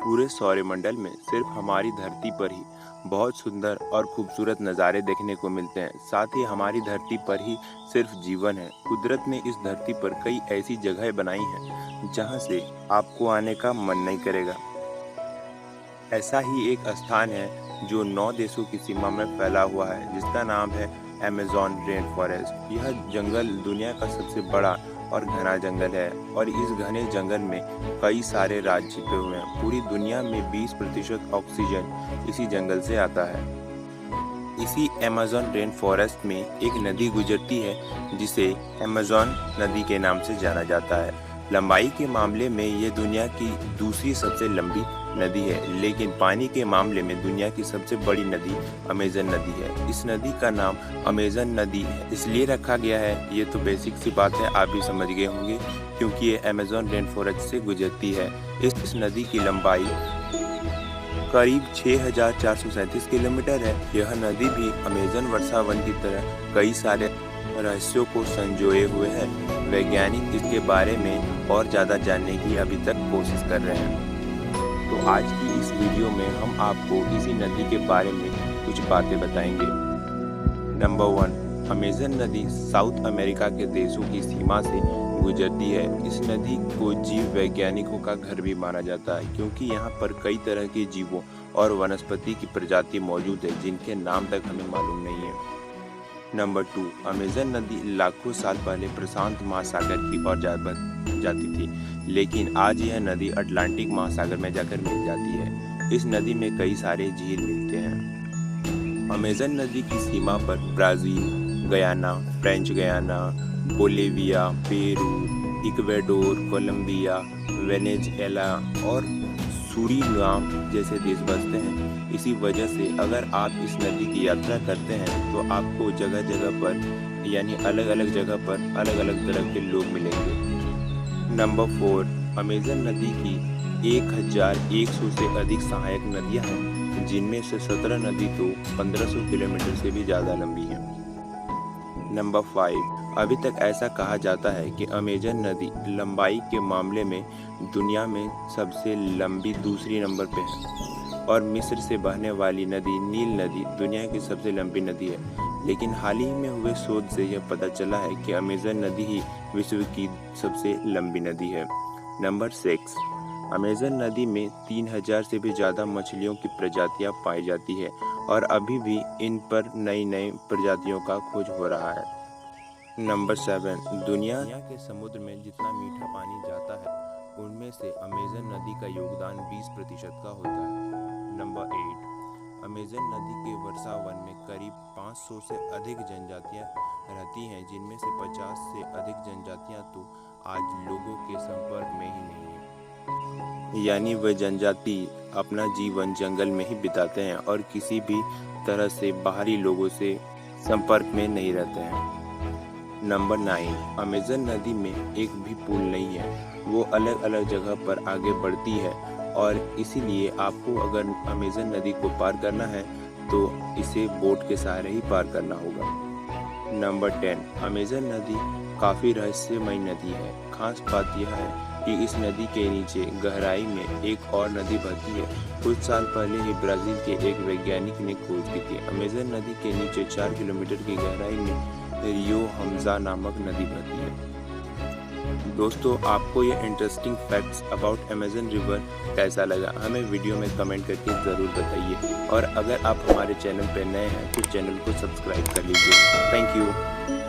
पूरे सौरमंडल में सिर्फ हमारी धरती पर ही बहुत सुंदर और खूबसूरत नज़ारे देखने को मिलते हैं। साथ ही हमारी धरती पर ही सिर्फ जीवन है। कुदरत ने इस धरती पर कई ऐसी जगहें बनाई हैं जहां से आपको आने का मन नहीं करेगा। ऐसा ही एक स्थान है जो 9 देशों की सीमा में फैला हुआ है, जिसका नाम है अमेज़न रेन फॉरेस्ट। यह जंगल दुनिया का सबसे बड़ा और घना जंगल है और इस घने जंगल में कई सारे राज छिपे हुए हैं। पूरी दुनिया में 20% ऑक्सीजन इसी जंगल से आता है। इसी अमेज़न रेन फॉरेस्ट में एक नदी गुजरती है जिसे अमेज़न नदी के नाम से जाना जाता है। लंबाई के मामले में ये दुनिया की दूसरी सबसे लंबी नदी है, लेकिन पानी के मामले में दुनिया की सबसे बड़ी नदी अमेज़न नदी है। इस नदी का नाम अमेज़न नदी इसलिए रखा गया है, ये तो बेसिक सी बात है, आप भी समझ गए होंगे, क्योंकि ये अमेज़न रेन फॉरेस्ट से गुजरती है। इस नदी की लंबाई करीब 6437 किलोमीटर है। यह नदी भी अमेज़न वर्षा वन की तरह कई सारे रहस्यों को संजोए हुए है। वैज्ञानिक इसके बारे में और ज़्यादा जानने की अभी तक कोशिश कर रहे हैं। तो आज की इस वीडियो में हम आपको इसी नदी के बारे में कुछ बातें बताएंगे। नंबर 1, अमेज़न नदी साउथ अमेरिका के देशों की सीमा से गुजरती है। इस नदी को जीव वैज्ञानिकों का घर भी माना जाता है, क्योंकि यहाँ पर कई तरह के जीवों और वनस्पति की प्रजाति मौजूद है जिनके नाम तक हमें मालूम नहीं है। नंबर 2, अमेज़न नदी लाखों साल पहले प्रशांत महासागर की ओर जाती थी, लेकिन आज यह नदी अटलांटिक महासागर में जाकर मिल जाती है। इस नदी में कई सारे झील मिलते हैं। अमेज़न नदी की सीमा पर Brazil, Guyana, French Guiana, Bolivia, Peru, Ecuador, Colombia, Venezuela और सूरीनाम जैसे देश बसते हैं। इसी वजह से अगर आप इस नदी की यात्रा करते हैं तो आपको जगह जगह पर यानी अलग अलग जगह पर अलग अलग तरह के लोग मिलेंगे। नंबर 4, अमेज़न नदी की 1100 से अधिक सहायक नदियां हैं, जिनमें से 17 नदी तो 1500 किलोमीटर से भी ज़्यादा लंबी हैं। नंबर 5, अभी तक ऐसा कहा जाता है कि अमेज़न नदी लंबाई के मामले में दुनिया में सबसे लंबी दूसरी नंबर पे है और मिस्र से बहने वाली नदी नील नदी दुनिया की सबसे लंबी नदी है। लेकिन हाल ही में हुए शोध से यह पता चला है कि अमेज़न नदी ही विश्व की सबसे लंबी नदी है। नंबर 6, अमेज़न नदी में 3000 से भी ज़्यादा मछलियों की प्रजातियां पाई जाती है और अभी भी इन पर नई प्रजातियों का खोज हो रहा है। नंबर 7, दुनिया के समुद्र में जितना मीठा पानी जाता है उनमें से अमेज़न नदी का योगदान 20% का होता है। नंबर 8, अमेज़न नदी के वर्षा वन में करीब 500 से अधिक जनजातियां रहती हैं, जिनमें से 50 से अधिक जनजातियां तो आज लोगों के संपर्क में ही नहीं है, यानी वह जनजाति अपना जीवन जंगल में ही बिताते हैं और किसी भी तरह से बाहरी लोगों से संपर्क में नहीं रहते हैं। नंबर 9, अमेज़न नदी में एक भी पुल नहीं है, वो अलग अलग जगह पर आगे बढ़ती है और इसीलिए आपको अगर अमेज़न नदी को पार करना है तो इसे बोट के सहारे ही पार करना होगा। नंबर 10, अमेज़न नदी काफ़ी रहस्यमयी नदी है। खास बात यह है कि इस नदी के नीचे गहराई में एक और नदी बहती है। कुछ साल पहले ही ब्राज़ील के एक वैज्ञानिक ने खोज की थी। अमेज़न नदी के नीचे 4 किलोमीटर की गहराई में रियो हमजा नामक नदी बहती है। दोस्तों, आपको ये interesting facts about Amazon river कैसा लगा, हमें वीडियो में कमेंट करके ज़रूर बताइए और अगर आप हमारे चैनल पर नए हैं तो चैनल को सब्सक्राइब कर लीजिए। Thank you.